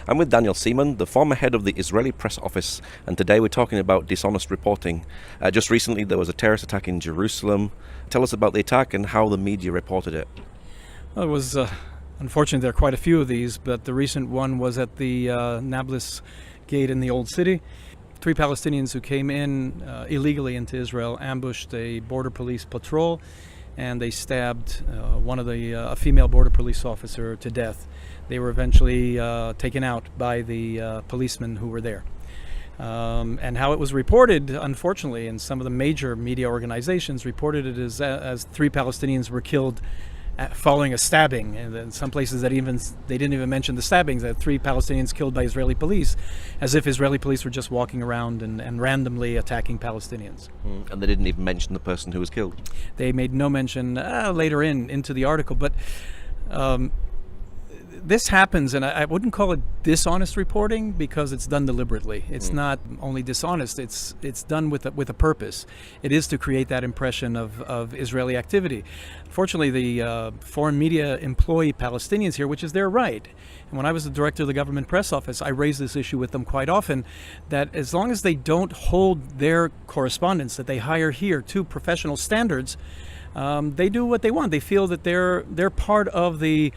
I'm with Daniel Seaman, the former head of the Israeli press office, and today we're talking about dishonest reporting. Just recently there was a terrorist attack in Jerusalem. Tell us about the attack and how the media reported it. Well, it was unfortunate there are quite a few of these, but the recent one was at the Nablus gate in the Old City. 3 Palestinians who came in illegally into Israel ambushed a border police patrol, and they stabbed a female border police officer to death. They were eventually taken out by the policemen who were there. And how it was reported, unfortunately, in some of the major media organizations reported it as 3 Palestinians were killed following a stabbing, and in some places they didn't even mention the stabbings, that 3 Palestinians killed by Israeli police, as if Israeli police were just walking around and randomly attacking Palestinians. And they didn't even mention the person who was killed? They made no mention later into the article, but this happens, and I wouldn't call it dishonest reporting because it's done deliberately. It's not only dishonest, it's done with a purpose. It is to create that impression of Israeli activity. Fortunately, the foreign media employ Palestinians here, which is their right. And when I was the director of the government press office, I raised this issue with them quite often, that as long as they don't hold their correspondents that they hire here to professional standards, they do what they want. They feel that they're part of the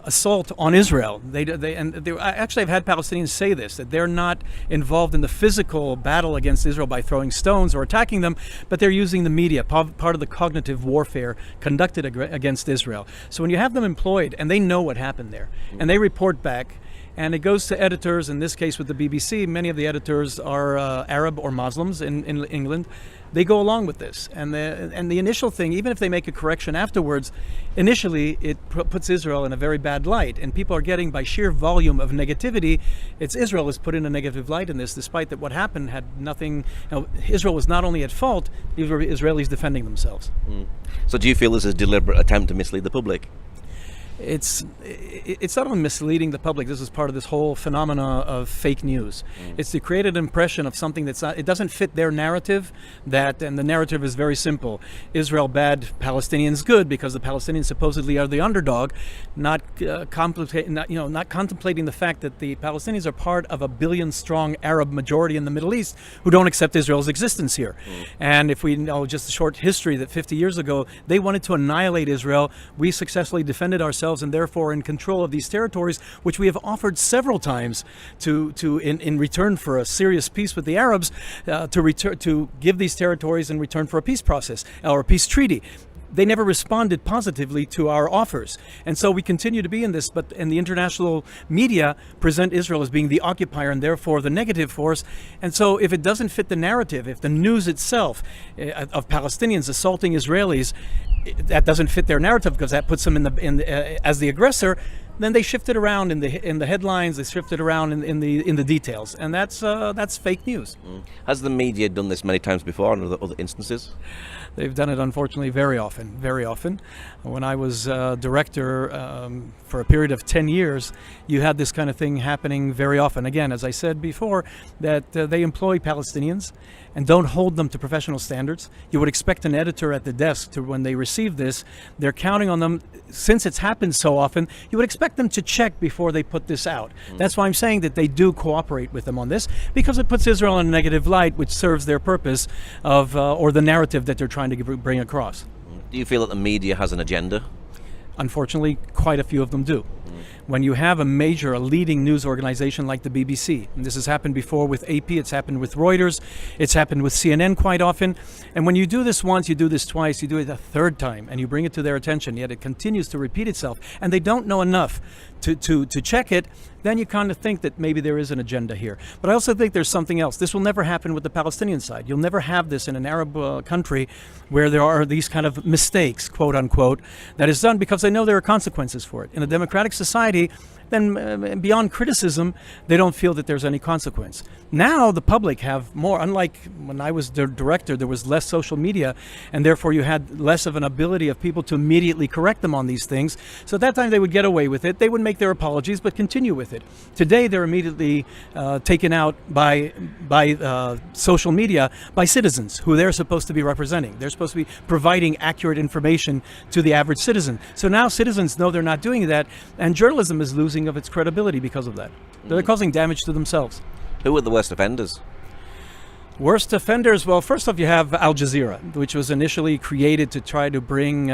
assault on Israel. Actually, I've had Palestinians say this, that they're not involved in the physical battle against Israel by throwing stones or attacking them, but they're using the media, part of the cognitive warfare conducted against Israel. So when you have them employed and they know what happened there, and they report back, and it goes to editors, in this case with the BBC, many of the editors are Arab or Muslims in England. They go along with this. And the initial thing, even if they make a correction afterwards, initially it puts Israel in a very bad light. And people are getting, by sheer volume of negativity, Israel is put in a negative light in this, despite that what happened had nothing. Israel was not only at fault, these were Israelis defending themselves. So do you feel this is a deliberate attempt to mislead the public? It's not only misleading the public. This is part of this whole phenomena of fake news. It's to create an impression of something that's not. It doesn't fit their narrative. And the narrative is very simple: Israel bad, Palestinians good, because the Palestinians supposedly are the underdog, not contemplating the fact that the Palestinians are part of a billion-strong Arab majority in the Middle East who don't accept Israel's existence here. And if we know just a short history, that 50 years ago they wanted to annihilate Israel, we successfully defended ourselves and therefore in control of these territories, which we have offered several times in return for a serious peace with the Arabs, to give these territories in return for a peace process or a peace treaty. They never responded positively to our offers. And so we continue to be in this, and the international media present Israel as being the occupier and therefore the negative force. And so if it doesn't fit the narrative, if the news itself of Palestinians assaulting Israelis, that doesn't fit their narrative because that puts them as the aggressor, then they shift it around in the headlines. They shift it around in the details, and that's fake news. Has the media done this many times before in other instances? They've done it, unfortunately, very often, very often. When I was director for a period of 10 years, you had this kind of thing happening very often. Again, as I said before, that they employ Palestinians and don't hold them to professional standards. You would expect an editor at the desk to, when they receive this, they're counting on them. Since it's happened so often, you would expect them to check before they put this out. That's why I'm saying that they do cooperate with them on this, because it puts Israel in a negative light, which serves their purpose of, or the narrative that they're trying to bring across. Do you feel that the media has an agenda? Unfortunately, quite a few of them do. When you have a leading news organization like the BBC, and this has happened before with AP, it's happened with Reuters, it's happened with CNN quite often, and when you do this once, you do this twice, you do it a third time, and you bring it to their attention, yet it continues to repeat itself, and they don't know enough to check it, then you kind of think that maybe there is an agenda here. But I also think there's something else. This will never happen with the Palestinian side. You'll never have this in an Arab country where there are these kind of mistakes, quote unquote, that is done because they know there are consequences for it. In a democratic society, then beyond criticism, they don't feel that there's any consequence. Now the public have more, unlike when I was the director, there was less social media, and therefore you had less of an ability of people to immediately correct them on these things. So at that time they would get away with it. They would make their apologies, but continue with it. Today they're immediately taken out by social media, by citizens who they're supposed to be representing. They're supposed to be providing accurate information to the average citizen. So now citizens know they're not doing that, and journalism is losing losing of its credibility because of that. They're causing damage to themselves. Who are the worst offenders? Worst offenders, well, first off, you have Al Jazeera, which was initially created to try to bring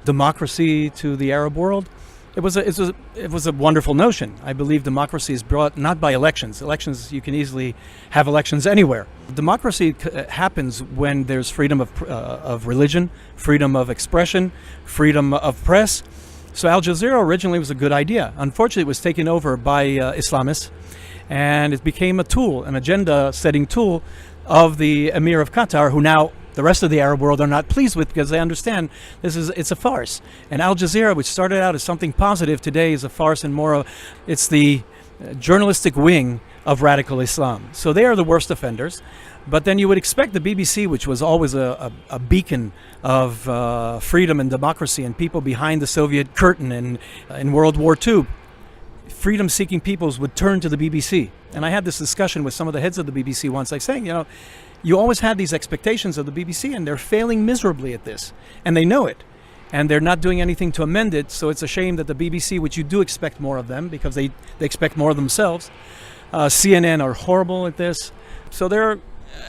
democracy to the Arab world. It was a wonderful notion. I believe democracy is brought not by elections. Elections, you can easily have elections anywhere. Democracy happens when there's freedom of religion, freedom of expression, freedom of press. So Al Jazeera originally was a good idea. Unfortunately, it was taken over by Islamists, and it became a tool, an agenda-setting tool of the Emir of Qatar, who now the rest of the Arab world are not pleased with because they understand it's a farce. And Al Jazeera, which started out as something positive, today is a farce and it's the journalistic wing of radical Islam. So they are the worst offenders. But then you would expect the BBC, which was always a beacon of freedom and democracy and people behind the Soviet curtain in World War II, freedom-seeking peoples would turn to the BBC. And I had this discussion with some of the heads of the BBC once, like saying, you always had these expectations of the BBC, and they're failing miserably at this. And they know it. And they're not doing anything to amend it, so it's a shame that the BBC, which you do expect more of them, because they expect more of themselves, CNN are horrible at this. So there are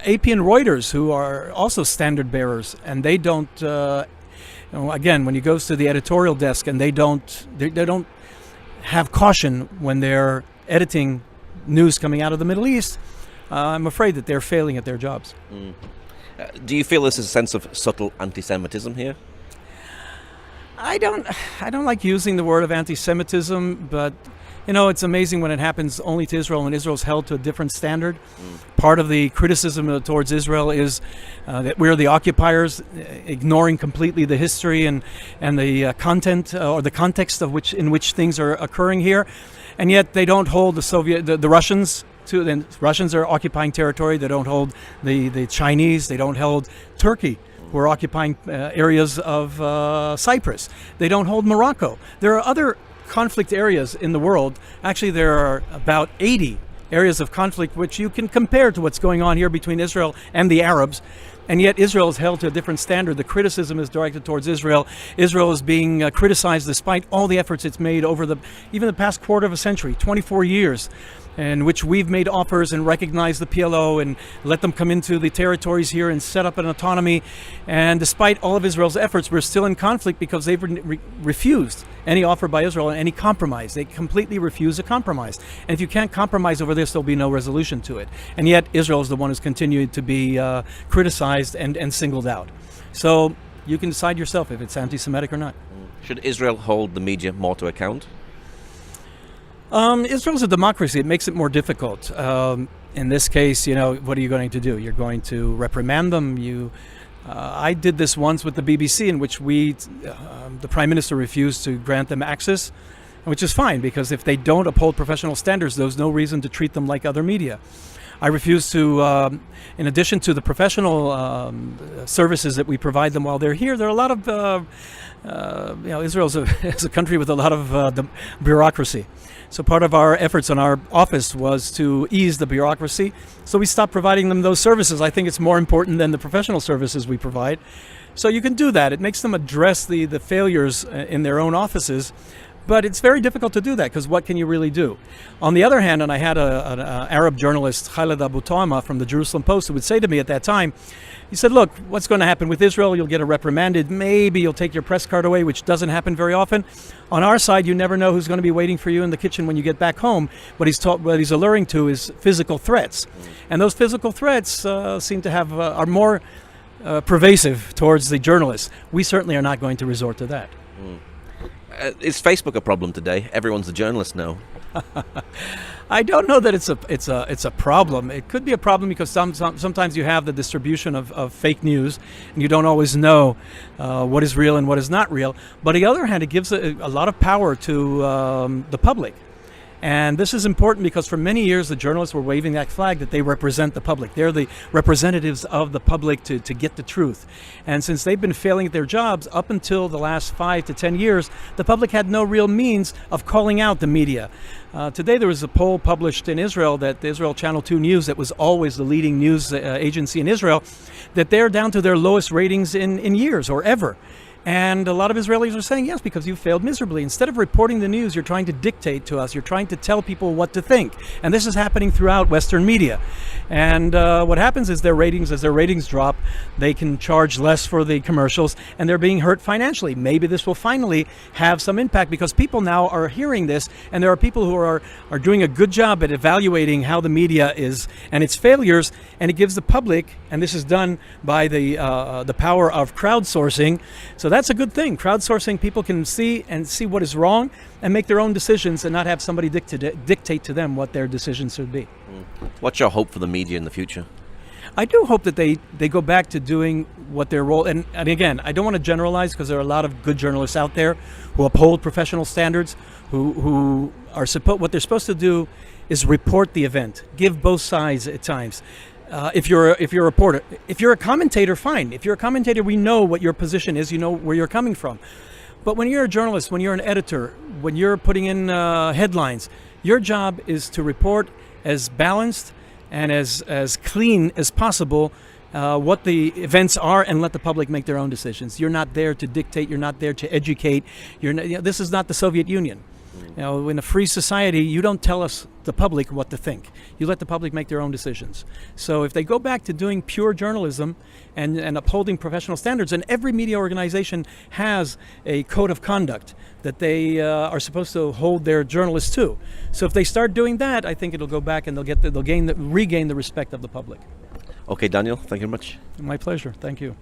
AP and Reuters who are also standard bearers, and they don't, again, when you go to the editorial desk and they don't have caution when they're editing news coming out of the Middle East, I'm afraid that they're failing at their jobs. Do you feel there's a sense of subtle anti-Semitism here? I don't like using the word of anti-Semitism, but it's amazing when it happens only to Israel, and Israel's held to a different standard. Part of the criticism towards Israel is that we're the occupiers, ignoring completely the history and the content or the context in which things are occurring here, and yet they don't hold the Russians. The Russians are occupying territory. They don't hold the Chinese. They don't hold Turkey, who are occupying areas of Cyprus. They don't hold Morocco. There are other conflict areas in the world. Actually, there are about 80 areas of conflict which you can compare to what's going on here between Israel and the Arabs. And yet Israel is held to a different standard. The criticism is directed towards Israel. Israel is being criticized despite all the efforts it's made over even the past quarter of a century, 24 years, in which we've made offers and recognized the PLO and let them come into the territories here and set up an autonomy. And despite all of Israel's efforts, we're still in conflict because they've refused any offer by Israel and any compromise. They completely refuse a compromise. And if you can't compromise over this, there'll be no resolution to it. And yet Israel is the one who's continued to be criticized and singled out. So you can decide yourself if it's anti-Semitic or not. Should Israel hold the media more to account? Israel's a democracy. It makes it more difficult. In this case, what are you going to do? You're going to reprimand them. I did this once with the BBC, in which the Prime Minister refused to grant them access, which is fine, because if they don't uphold professional standards, there's no reason to treat them like other media. I refuse to, in addition to the professional services that we provide them while they're here, there are a lot of, Israel is a country with a lot of bureaucracy. So part of our efforts in our office was to ease the bureaucracy. So we stopped providing them those services. I think it's more important than the professional services we provide. So you can do that. It makes them address the failures in their own offices. But it's very difficult to do that, because what can you really do? On the other hand, and I had an Arab journalist, Khaled Abu Tawma from the Jerusalem Post, who would say to me at that time, he said, look, what's going to happen with Israel? You'll get a reprimanded. Maybe you'll take your press card away, which doesn't happen very often. On our side, you never know who's going to be waiting for you in the kitchen when you get back home. What he's alluring to is physical threats. And those physical threats seem to are more pervasive towards the journalists. We certainly are not going to resort to that. Is Facebook a problem today? Everyone's a journalist now. I don't know that it's a problem. It could be a problem because sometimes you have the distribution of fake news, and you don't always know what is real and what is not real. But on the other hand, it gives a lot of power to the public. And this is important because for many years the journalists were waving that flag that they represent the public. They're the representatives of the public to get the truth. And since they've been failing at their jobs up until the last 5 to 10 years, the public had no real means of calling out the media. Today there was a poll published in Israel that the Israel Channel 2 News, that was always the leading news agency in Israel, that they're down to their lowest ratings in years or ever. And a lot of Israelis are saying, yes, because you failed miserably. Instead of reporting the news, you're trying to dictate to us. You're trying to tell people what to think. And this is happening throughout Western media. And what happens is as their ratings drop, they can charge less for the commercials, and they're being hurt financially. Maybe this will finally have some impact, because people now are hearing this, and there are people who are doing a good job at evaluating how the media is and its failures, and it gives the public, and this is done by the power of crowdsourcing. So that's a good thing. Crowdsourcing, people can see what is wrong and make their own decisions, and not have somebody dictate to them what their decisions should be. What's your hope for the media in the future? I do hope that they go back to doing what their role, and again, I don't want to generalize, because there are a lot of good journalists out there who uphold professional standards, who are what they're supposed to do is report the event, give both sides at times. If you're a reporter, if you're a commentator, fine. If you're a commentator, we know what your position is, you know where you're coming from. But when you're a journalist, when you're an editor, when you're putting in headlines, your job is to report as balanced and as clean as possible what the events are, and let the public make their own decisions. You're not there to dictate. You're not there to educate. This is not the Soviet Union. In a free society, you don't tell us, the public, what to think. You let the public make their own decisions. So if they go back to doing pure journalism and upholding professional standards, and every media organization has a code of conduct that they are supposed to hold their journalists to. So if they start doing that, I think it'll go back, and they'll regain the respect of the public. Okay, Daniel, thank you very much. My pleasure. Thank you.